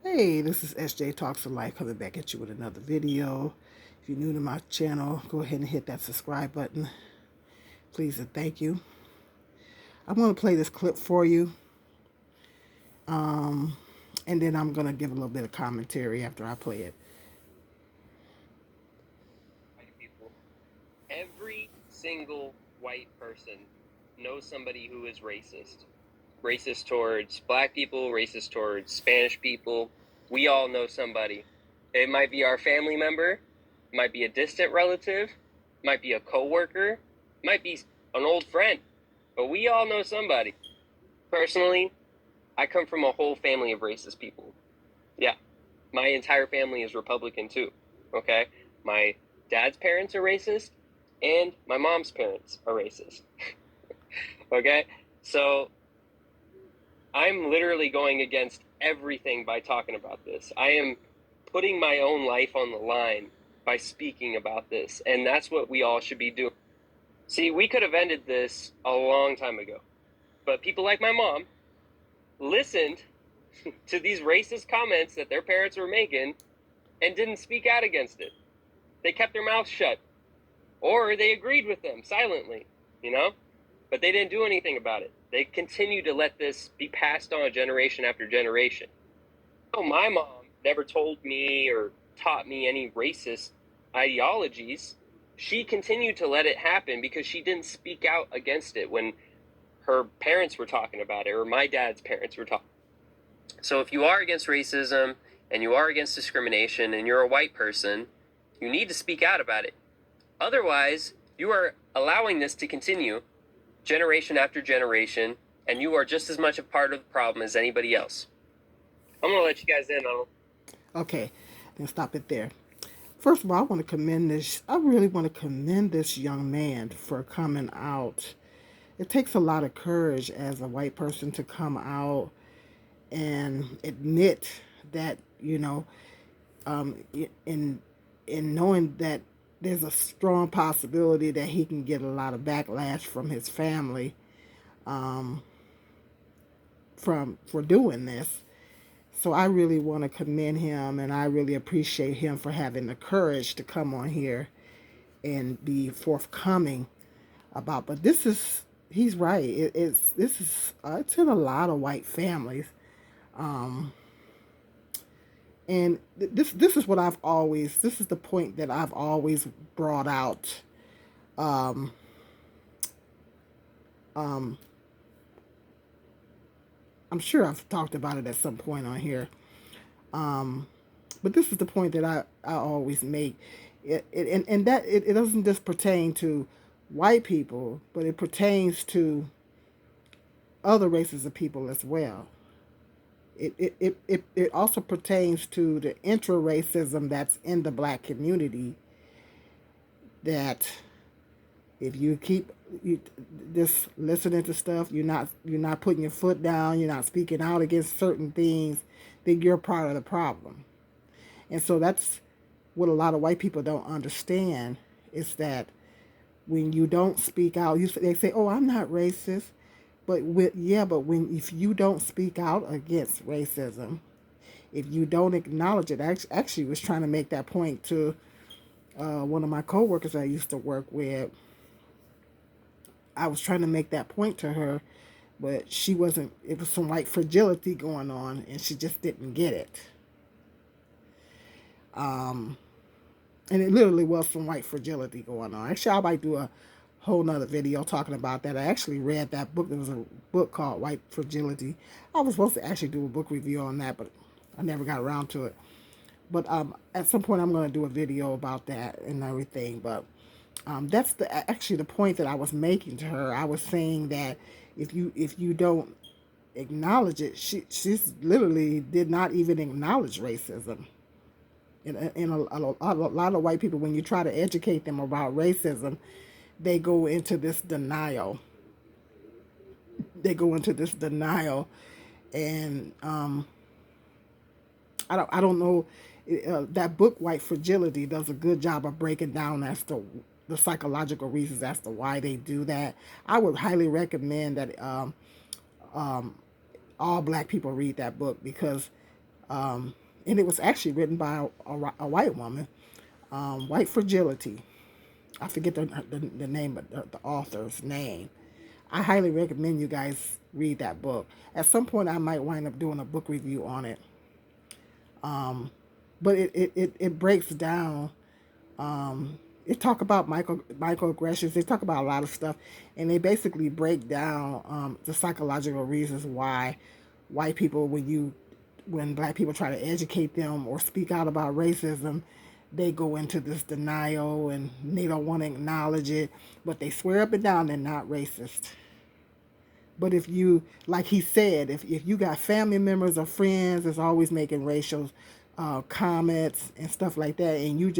Hey, this is SJ Talks to Life coming back at you with another video. If you're new to my channel, go ahead and hit that subscribe button. Please and thank you. I'm going to play this clip for you. And then I'm going to give a little bit of commentary after I play it. White people. Every single white person knows somebody who is racist. Racist towards black people, racist towards Spanish people. We all know somebody. It might be our family member, might be a distant relative, might be a coworker, might be an old friend, but we all know somebody. Personally, I come from a whole family of racist people. Yeah, my entire family is Republican too, okay? My dad's parents are racist, and my mom's parents are racist. Okay? So I'm literally going against everything by talking about this. I am putting my own life on the line by speaking about this, and that's what we all should be doing. See, we could have ended this a long time ago, but people like my mom listened to these racist comments that their parents were making and didn't speak out against it. They kept their mouths shut, or they agreed with them silently, but they didn't do anything about it. They continued to let this be passed on generation after generation. So my mom never told me or taught me any racist ideologies. She continued to let it happen because she didn't speak out against it when her parents were talking about it, or my dad's parents were talking. So if you are against racism and you are against discrimination and you're a white person, you need to speak out about it. Otherwise, you are allowing this to continue generation after generation, and you are just as much a part of the problem as anybody else. I'm going to let you guys in on it. Okay, then stop it there. First of all, I really want to commend this young man for coming out. It takes a lot of courage as a white person to come out and admit that, in knowing that there's a strong possibility that he can get a lot of backlash from his family, um, from for doing this. So I really want to commend him, and I really appreciate him for having the courage to come on here and be forthcoming about. But he's right. It's in a lot of white families. Um, and this is what this is the point that I've always brought out. Um, um, I'm sure I've talked about it at some point on here. Um, but this is the point that I always make. It doesn't just pertain to white people, but it pertains to other races of people as well. It also pertains to the intra-racism that's in the black community, that if you keep just listening to stuff, you're not putting your foot down, you're not speaking out against certain things, then you're part of the problem. And so that's what a lot of white people don't understand, is that when you don't speak out, they say, "Oh, I'm not racist," but when if you don't speak out against racism, if you don't acknowledge it, I actually was trying to make that point to one of my coworkers I used to work with. I was trying to make that point to her, but she wasn't. It was some white fragility going on, and she just didn't get it. Um, and it literally was some white fragility going on. Actually, I might do a whole nother video talking about that. I actually read that book. There was a book called White Fragility. I was supposed to actually do a book review on that, but I never got around to it. But at some point, I'm going to do a video about that and everything. But that's actually the point that I was making to her. I was saying that if you don't acknowledge it, she's literally did not even acknowledge racism. In a lot of white people, when you try to educate them about racism, they go into this denial. They go into this denial, and I don't know. That book, White Fragility, does a good job of breaking down as to the psychological reasons as to why they do that. I would highly recommend that all black people read that book, because And it was actually written by a white woman, White Fragility. I forget the name of the author's name. I highly recommend you guys read that book. At some point, I might wind up doing a book review on it. But it breaks down. It talk about microaggressions. They talk about a lot of stuff, and they basically break down the psychological reasons why white people, when black people try to educate them or speak out about racism, they go into this denial and they don't want to acknowledge it, but they swear up and down they're not racist. But if you, like he said, if you got family members or friends that's always making racial comments and stuff like that, and you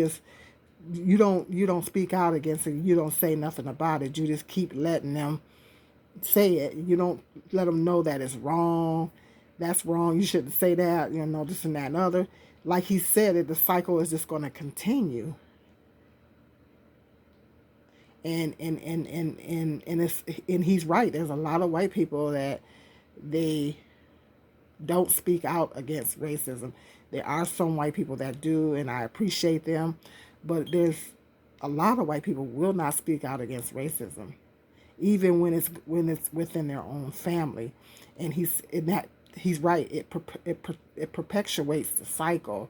don't speak out against it, you don't say nothing about it, you just keep letting them say it. You don't let them know that it's wrong. That's wrong. You shouldn't say that. This and that and other. Like he said, the cycle is just going to continue. And he's right. There's a lot of white people that they don't speak out against racism. There are some white people that do, and I appreciate them, but there's a lot of white people will not speak out against racism, even when it's within their own family. And he's right. It perpetuates the cycle,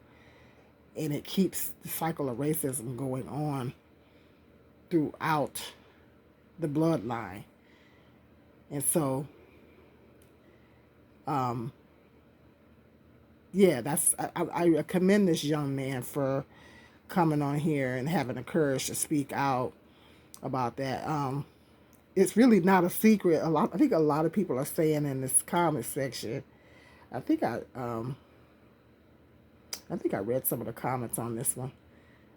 and it keeps the cycle of racism going on throughout the bloodline. And so, um, yeah, I commend this young man for coming on here and having the courage to speak out about that. It's really not a secret. I think a lot of people are saying in this comment section. I think I read some of the comments on this one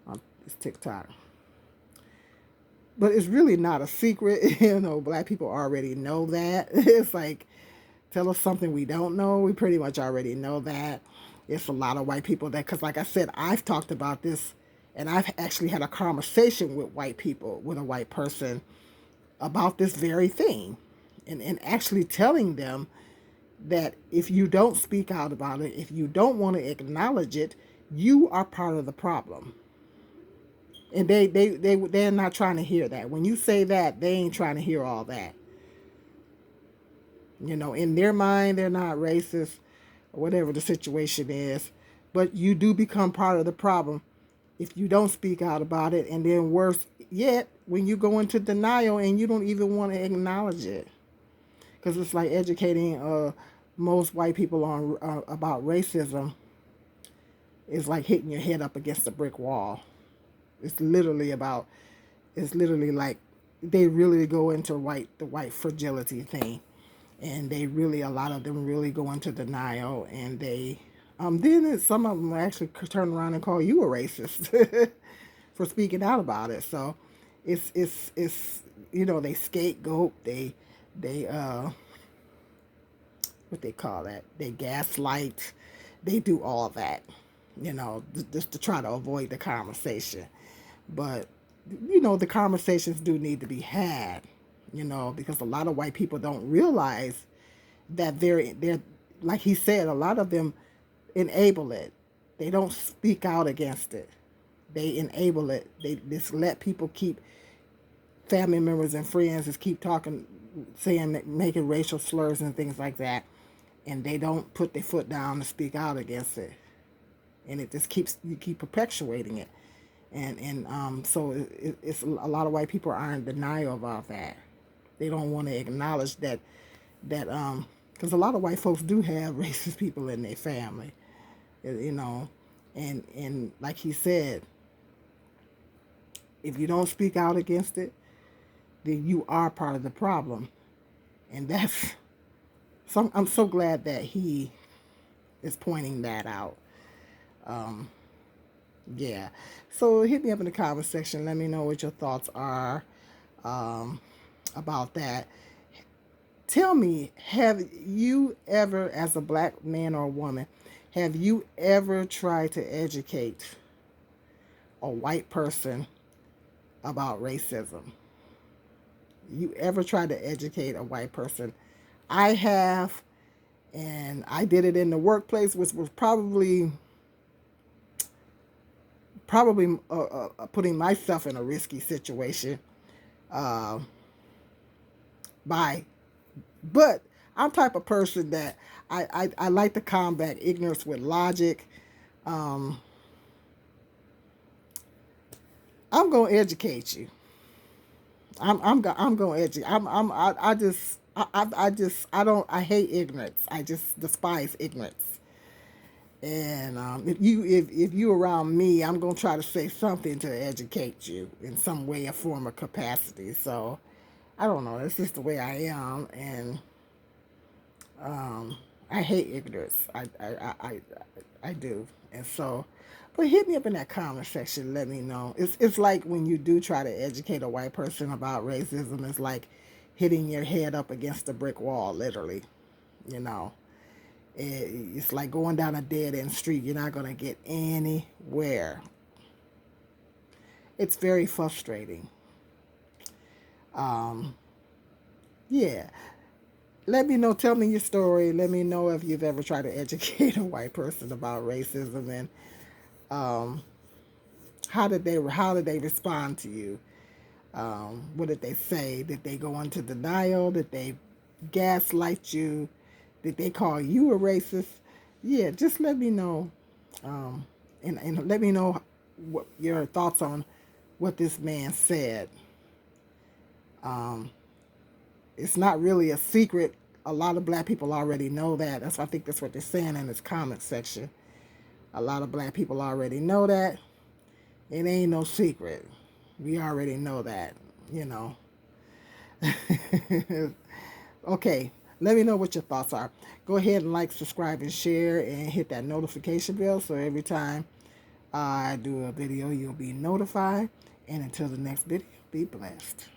on this TikTok. But it's really not a secret. Black people already know that. It's like, tell us something we don't know. We pretty much already know that. It's a lot of white people that, because like I said, I've talked about this, and I've actually had a conversation with white people, with a white person, about this very thing. And actually telling them that if you don't speak out about it, if you don't want to acknowledge it, you are part of the problem. And they're not trying to hear that. When you say that, they ain't trying to hear all that. In their mind, they're not racist, or whatever the situation is. But you do become part of the problem if you don't speak out about it. And then worse yet, when you go into denial and you don't even want to acknowledge it. Because it's like educating most white people on about racism is like hitting your head up against a brick wall. It's literally like they really go into the white fragility thing, and a lot of them really go into denial, and then some of them actually turn around and call you a racist for speaking out about it. So it's they scapegoat, they what they call that, they gaslight, they do all that, just to try to avoid the conversation. But the conversations do need to be had, because a lot of white people don't realize that they're like he said, a lot of them enable it. They don't speak out against it. They enable it. They just let people keep, family members and friends just keep talking, saying, making racial slurs and things like that, and they don't put their foot down to speak out against it, and it just you keep perpetuating it. So it's a lot of white people are in denial about that. They don't want to acknowledge that because a lot of white folks do have racist people in their family, and like he said, if you don't speak out against it, then you are part of the problem, and I'm so glad that he is pointing that out. Yeah. So hit me up in the comment section. Let me know what your thoughts are about that. Tell me, have you ever, as a black man or woman, have you ever tried to educate a white person about racism? You ever tried to educate a white person? I have, And I did it in the workplace, which was probably putting myself in a risky situation. Uh, by, but I'm type of person that I like to combat ignorance with logic. Um, I'm gonna educate you. I'm gonna educate. I just I don't I hate ignorance. I just despise ignorance. And if you around me, I'm gonna try to say something to educate you in some way or form or capacity. So I don't know. That's just the way I am, and um, I hate ignorance. I do, and so. But hit me up in that comment section. Let me know. It's like when you do try to educate a white person about racism. It's like hitting your head up against a brick wall, literally. You know, it's like going down a dead end street. You're not gonna get anywhere. It's very frustrating. Um, yeah. Let me know. Tell me your story. Let me know if you've ever tried to educate a white person about racism, and um, how did they respond to you? What did they say? Did they go into denial? Did they gaslight you? Did they call you a racist? Yeah, just let me know, um, and let me know what your thoughts on what this man said. Um, it's not really a secret. A lot of black people already know that. I think that's what they're saying in this comment section. A lot of black people already know that. It ain't no secret. We already know that, you know. Okay, let me know what your thoughts are. Go ahead and like, subscribe, and share, and hit that notification bell so every time I do a video, you'll be notified. And until the next video, be blessed.